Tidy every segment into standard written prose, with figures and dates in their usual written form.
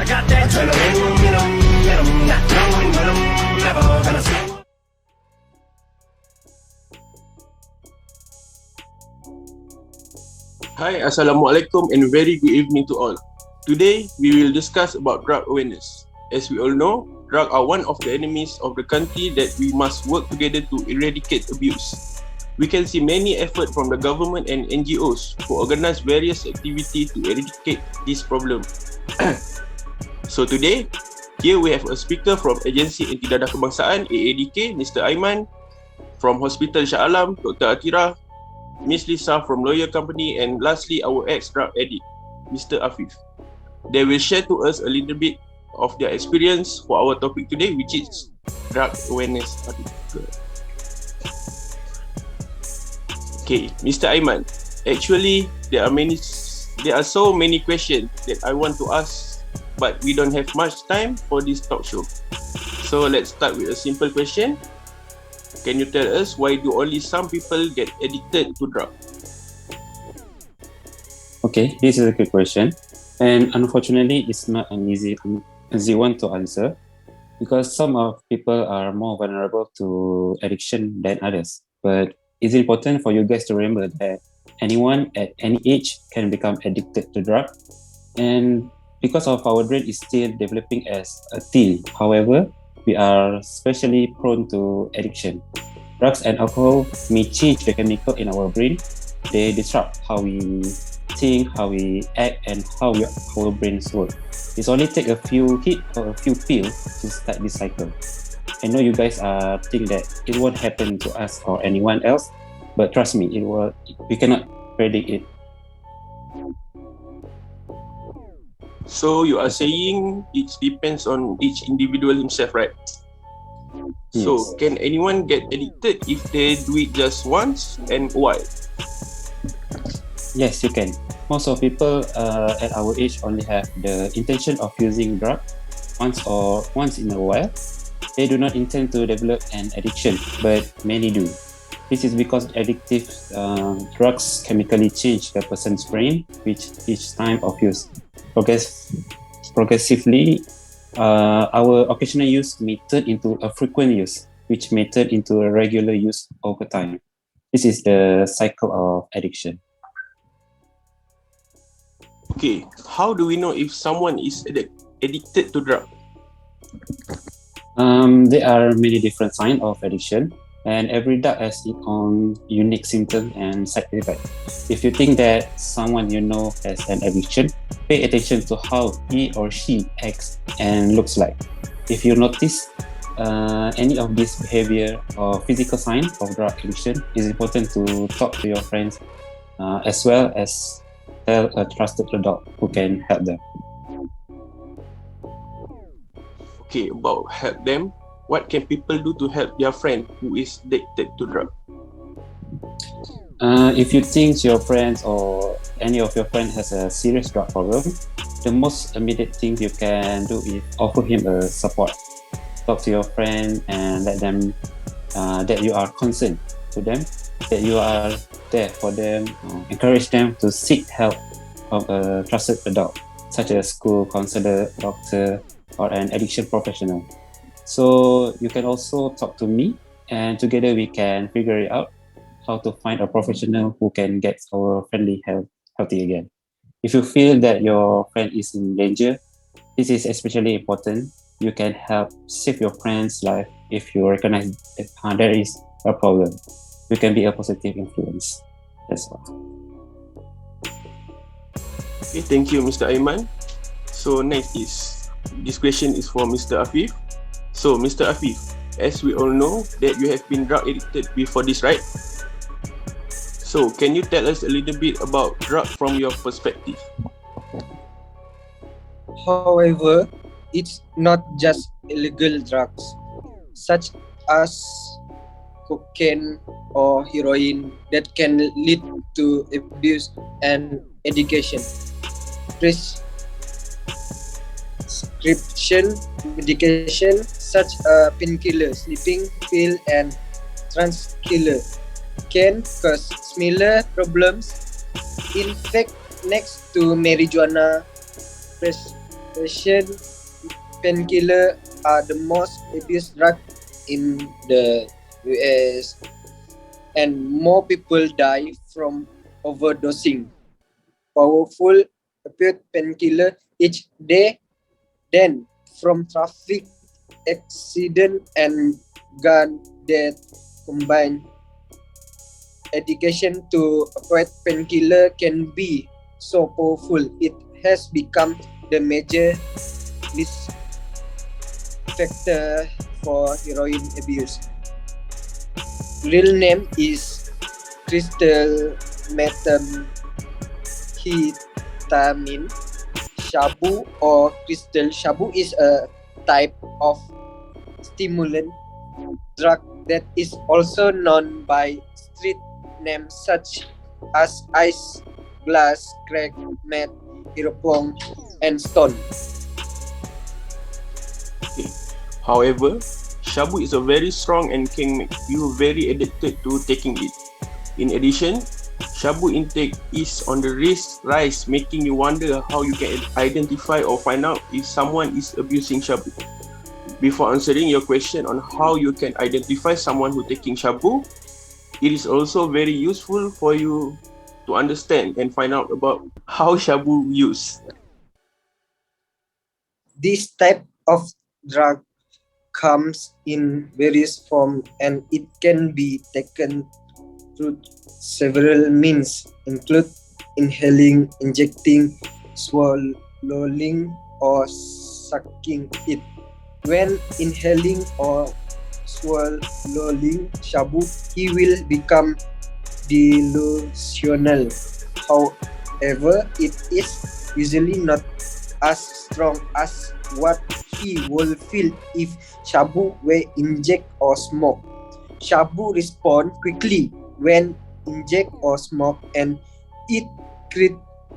got that adrenaline in 'em, not knowing when I'm never gonna see. Hi, Assalamualaikum and very good evening to all. Today, we will discuss about drug awareness. As we all know, drugs are one of the enemies of the country that we must work together to eradicate abuse. We can see many efforts from the government and NGOs who organize various activities to eradicate this problem. So today, here we have a speaker from Agensi Anti Dadah Kebangsaan AADK, Mr. Aiman, from Hospital Shah Alam, Dr. Athirah, Miss Lisa from Lawyer Company, and lastly our ex-drug addict, Mr. Afif. They will share to us a little bit of their experience for our topic today, which is drug awareness. Okay, Mr. Aiman, actually there are so many questions that I want to ask, but we don't have much time for this talk show. So let's start with a simple question. Can you tell us why do only some people get addicted to drugs? Okay, this is a good question, and unfortunately, it's not an easy one to answer because some of people are more vulnerable to addiction than others. But it's important for you guys to remember that anyone at any age can become addicted to drugs, and because of our brain is still developing as a teen. However, we are especially prone to addiction. Drugs and alcohol may change the chemical in our brain. They disrupt how we think, how we act, and how our brains work. It's only take a few hits or a few pills to start this cycle. I know you guys think that it won't happen to us or anyone else, but trust me, we cannot predict it. So you are saying it depends on each individual himself, right? Yes. So can anyone get addicted if they do it just once, and why? Yes, you can. Most of people at our age only have the intention of using drug once in a while. They do not intend to develop an addiction, but many do. This is because addictive drugs chemically change the person's brain, which each time of use progressively, our occasional use may turn into a frequent use, which may turn into a regular use over time. This is the cycle of addiction. Okay, how do we know if someone is addicted to drugs? There are many different signs of addiction, and every drug has its own unique symptoms and side effects. If you think that someone you know has an addiction, pay attention to how he or she acts and looks like. If you notice any of these behavior or physical signs of drug addiction, it's important to talk to your friends as well as tell a trusted adult who can help them. Okay, about help them, what can people do to help their friend who is addicted to drugs? If you think your friends or any of your friends has a serious drug problem, the most immediate thing you can do is offer him a support. Talk to your friend and let them that you are concerned to them, that you are there for them. Encourage them to seek help from a trusted adult, such as school counselor, doctor, or an addiction professional. So you can also talk to me, and together we can figure it out how to find a professional who can get our friendly healthy again. If you feel that your friend is in danger, this is especially important. You can help save your friend's life if you recognize that there is a problem. You can be a positive influence. That's all. Okay, thank you, Mr. Aiman. So next this question is for Mr. Afif. So Mr. Afif, as we all know that you have been drug addicted before this, right? So can you tell us a little bit about drug from your perspective? However, it's not just illegal drugs, such as cocaine or heroin, that can lead to abuse and addiction. Prescription medication such as painkiller, sleeping pill, and tranquilizer can cause similar problems. In fact, next to marijuana, Passion painkiller are the most abused drug in the US, and more people die from overdosing. Powerful opioid painkiller each day than from traffic accident and gun death combined. Addiction to opioid painkiller can be so powerful it has become the major risk factor for heroin abuse. Real name is crystal methamphetamine shabu or crystal. Shabu is a type of stimulant drug that is also known by street names such as ice, glass, crack, meth, heropong, and stone. Okay. However, shabu is a very strong and can make you very addicted to taking it. In addition, shabu intake is on the risk rise, making you wonder how you can identify or find out if someone is abusing shabu. Before answering your question on how you can identify someone who taking shabu, it is also very useful for you to understand and find out about how shabu used. This type of drug comes in various forms and it can be taken through several means, include inhaling, injecting, swallowing, or sucking it. When inhaling or swallowing shabu, he will become delusional. However, it is usually not as strong as what he will feel if shabu were inject or smoke. Shabu respond quickly when inject or smoke, and it creates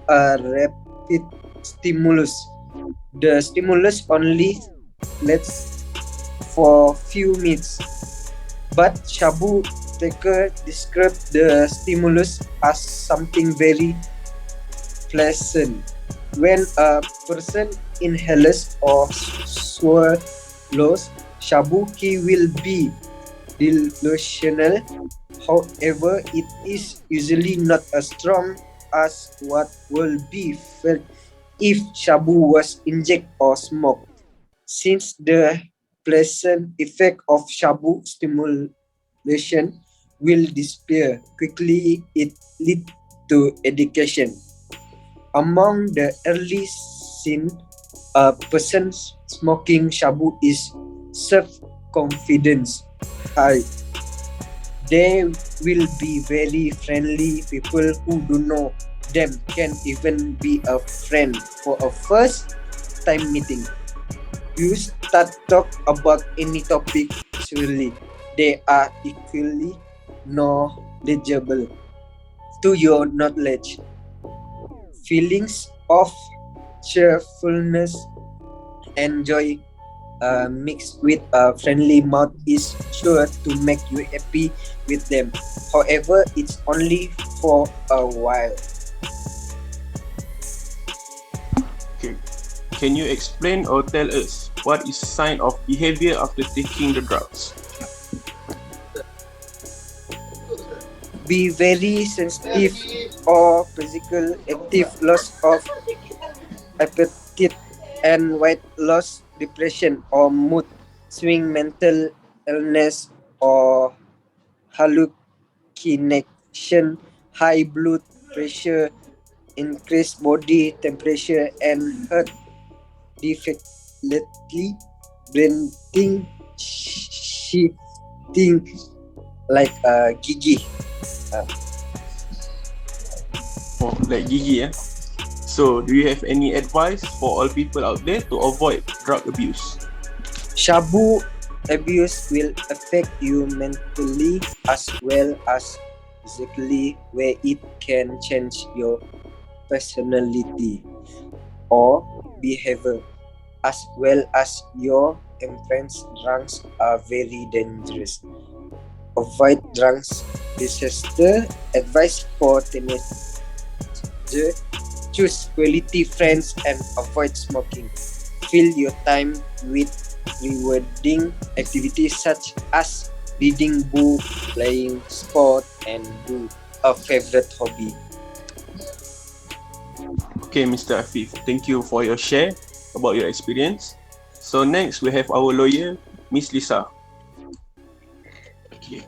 a rapid stimulus. The stimulus only lasts for few minutes, but shabu taker describe the stimulus as something very pleasant. When a person inhales or swallows shabu, he will be delusional. However, it is usually not as strong as what will be felt if shabu was injected or smoked. Since the pleasant effect of shabu stimulation will disappear quickly, it leads to addiction. Among the early signs, a person smoking shabu is self-confidence high. They will be very friendly. People who do know them can even be a friend for a first time meeting. You start talk about any topic surely. They are equally knowledgeable to your knowledge. Feelings of cheerfulness and joy mixed with a friendly mouth is sure to make you happy with them. However, it's only for a while. Okay. Can you explain or tell us what is sign of behavior after taking the drugs? Be very sensitive or physical active, loss of appetite and weight loss, depression or mood swing, mental illness or hallucination, high blood pressure, increased body temperature, and heart defect, lately breathing, shifting like Gigi. Oh, like Gigi, eh? So, do you have any advice for all people out there to avoid drug abuse? Shabu abuse will affect you mentally as well as physically, where it can change your personality or behavior, as well as your influence. Drugs are very dangerous. Avoid drugs disaster. Advice for teenagers: choose quality friends and avoid smoking. Fill your time with rewarding activities such as reading book, playing sport, and do a favorite hobby. Okay, Mr. Afif, thank you for your share about your experience. So next we have our lawyer, Miss Lisa. Okay.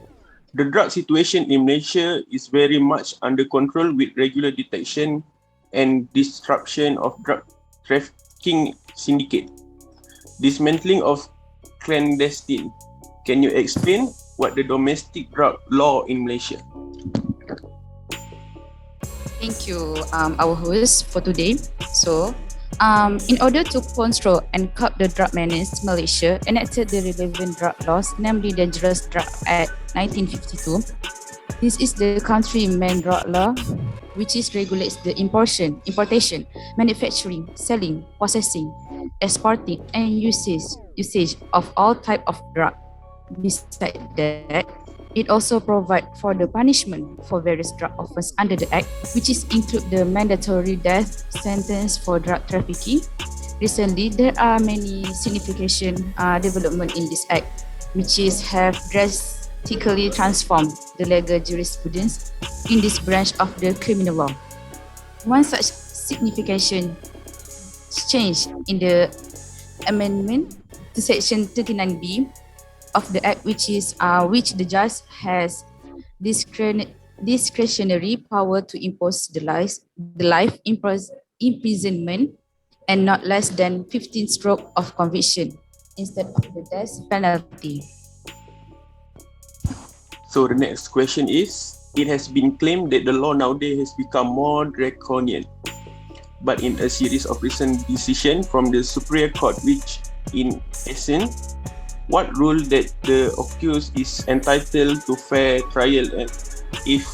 The drug situation in Malaysia is very much under control with regular detection and disruption of drug trafficking syndicate. Dismantling of clandestine. Can you explain what the domestic drug law in Malaysia? Thank you, our host for today. So, in order to control and curb the drug menace, Malaysia enacted the relevant drug laws, namely Dangerous Drug Act 1952. This is the country's main drug law, which regulates the importation, manufacturing, selling, possessing, exporting, and usage of all type of drug. Besides that, it also provides for the punishment for various drug offences under the Act, which include the mandatory death sentence for drug trafficking. Recently, there are many significant development in this Act, which have drastically transformed the legal jurisprudence in this branch of the criminal law. One such significant change in the amendment to Section 39B of the Act, which the judge has discretionary power to impose the life imprisonment and not less than 15 stroke of conviction instead of the death penalty. So the next question is, it has been claimed that the law nowadays has become more draconian. But in a series of recent decisions from the Superior Court, which in essence, what rule that the accused is entitled to fair trial and if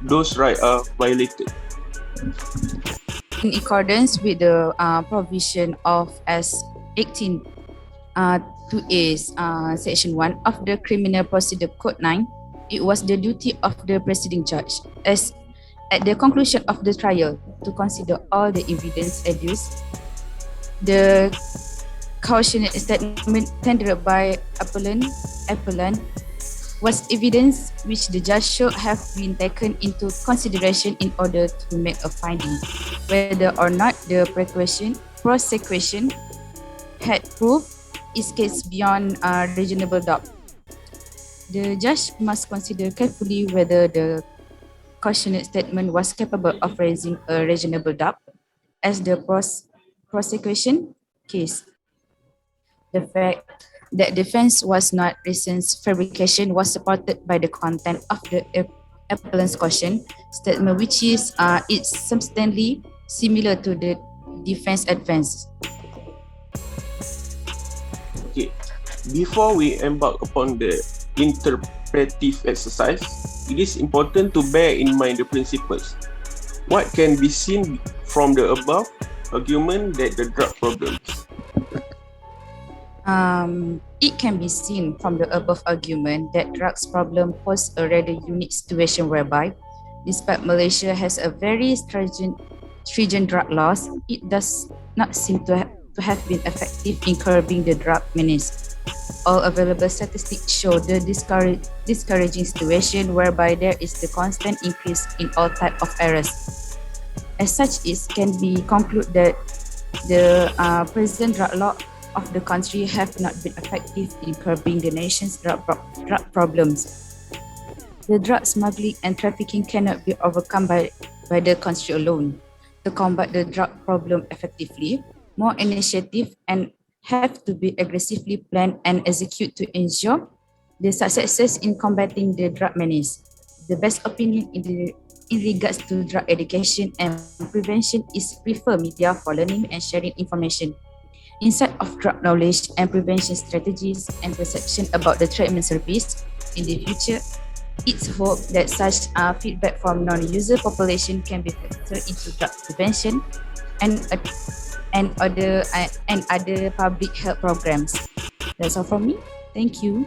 those rights are violated? In accordance with the provision of S 18 2A Section 1 of the Criminal Procedure Code 9, it was the duty of the presiding judge as at the conclusion of the trial to consider all the evidence adduced, the cautionary statement tendered by appellant was evidence which the judge should have been taken into consideration in order to make a finding whether or not the prosecution had proved its case beyond a reasonable doubt. The judge must consider carefully whether the cautionary statement was capable of raising a reasonable doubt as the prosecution case. The fact that defense was not recent fabrication was supported by the content of the appellant's caution statement, which is it's substantially similar to the defense advance. Okay, before we embark upon the interpretive exercise, it is important to bear in mind the principles. What can be seen from the above argument that the drug problems? It can be seen from the above argument that drugs problem pose a rather unique situation whereby, despite Malaysia has a very stringent drug laws, it does not seem to have been effective in curbing the drug menace. All available statistics show the discouraging situation whereby there is the constant increase in all types of arrests. As such, it can be concluded that the present drug law of the country have not been effective in curbing the nation's drug problems. The drug smuggling and trafficking cannot be overcome by the country alone. To combat the drug problem effectively, more initiatives and have to be aggressively planned and executed to ensure the successes in combating the drug menace. The best opinion in regards to drug education and prevention is prefer media for learning and sharing information. Instead of drug knowledge and prevention strategies and perception about the treatment service in the future, it's hoped that such feedback from non-user population can be factored into drug prevention and other public health programs. That's all from me. Thank you.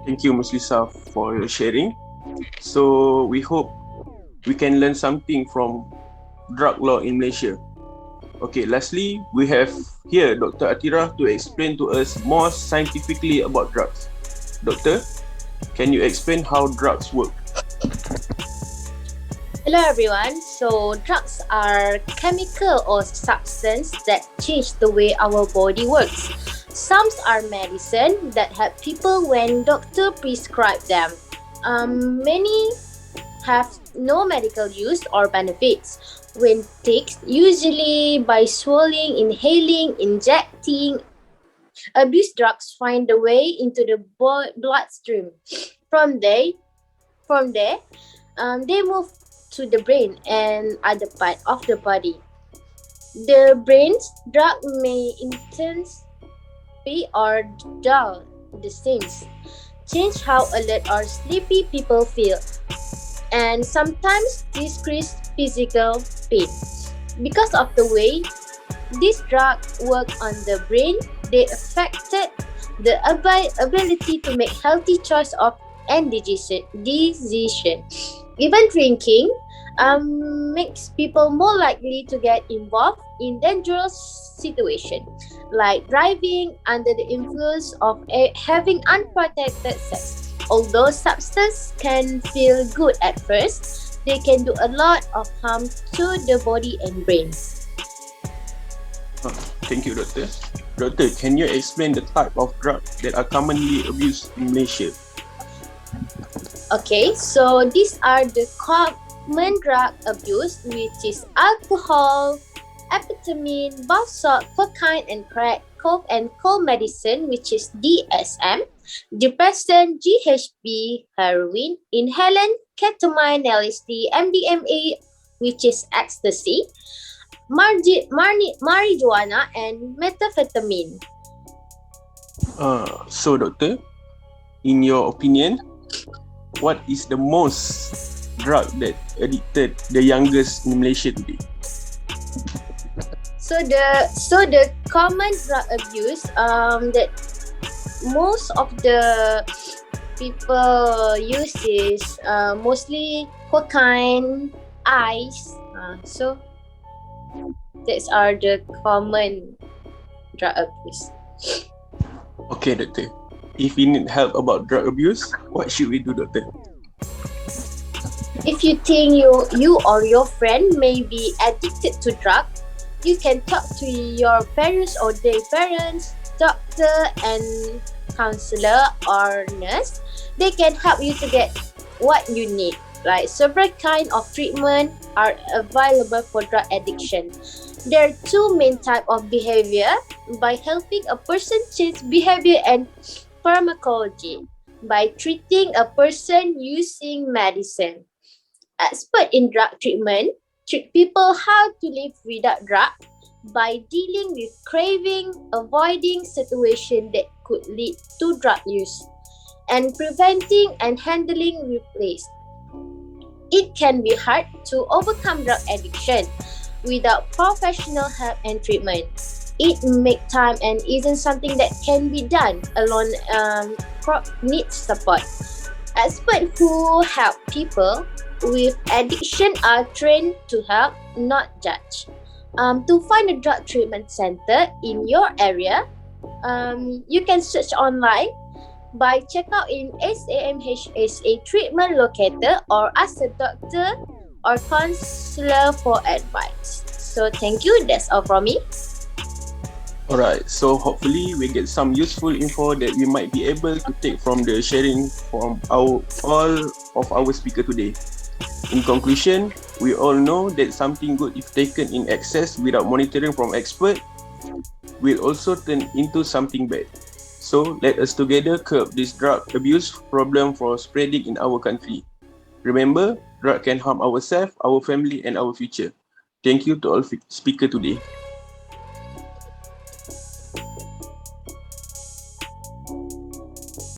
Thank you, Ms. Lisa, for your sharing. So we hope we can learn something from drug law in Malaysia. Okay, lastly, we have here Dr. Athirah to explain to us more scientifically about drugs. Doctor, can you explain how drugs work? Hello everyone. So drugs are chemical or substance that change the way our body works. Some are medicine that help people when doctor prescribe them. Many have no medical use or benefits when taken, usually by swallowing, inhaling, injecting. Abuse drugs find a way into the bloodstream. From there, they move to the brain and other part of the body. The brain's drug may intense or dull the sense, change how alert or sleepy people feel, and sometimes decrease physical pain. Because of the way these drugs work on the brain, they affected the ability to make healthy choice of and decision. Even drinking makes people more likely to get involved in dangerous situations, like driving under the influence of having unprotected sex. Although substances can feel good at first, they can do a lot of harm to the body and brain. Thank you, Doctor. Doctor, can you explain the type of drugs that are commonly abused in Malaysia? Okay, so these are the common drug abuse, which is alcohol, amphetamine, bath salt, cocaine and crack, coke and cold medicine, which is DSM, depressant, GHB, heroin, inhalant, ketamine, LSD, MDMA, which is ecstasy, marijuana, and methamphetamine. So, Doctor, in your opinion, what is the most drug that addicted the youngest in Malaysia today? So the common drug abuse that most of the people use is mostly cocaine, ice. So these are the common drug abuse. Okay, Doctor. If we need help about drug abuse, what should we do, Doctor? If you think you or your friend may be addicted to drug, you can talk to your parents or their parents, doctor and counselor or nurse. They can help you to get what you need. Like several kind of treatment are available for drug addiction. There are two main types of behavior by helping a person change behavior and pharmacology by treating a person using medicine. Expert in drug treatment treat people how to live without drug by dealing with craving, avoiding situation that could lead to drug use, and preventing and handling replace. It can be hard to overcome drug addiction without professional help and treatment. It makes time and isn't something that can be done alone. Needs support. Experts who help people with addiction are trained to help, not judge. To find a drug treatment center in your area, you can search online by check out in SAMHSA treatment locator or ask a doctor or counselor for advice. So thank you. That's all from me. Alright, so hopefully we get some useful info that we might be able to take from the sharing from all of our speaker today. In conclusion, we all know that something good, if taken in excess without monitoring from expert, will also turn into something bad. So let us together curb this drug abuse problem from spreading in our country. Remember, drug can harm ourselves, our family and our future. Thank you to all speakers today.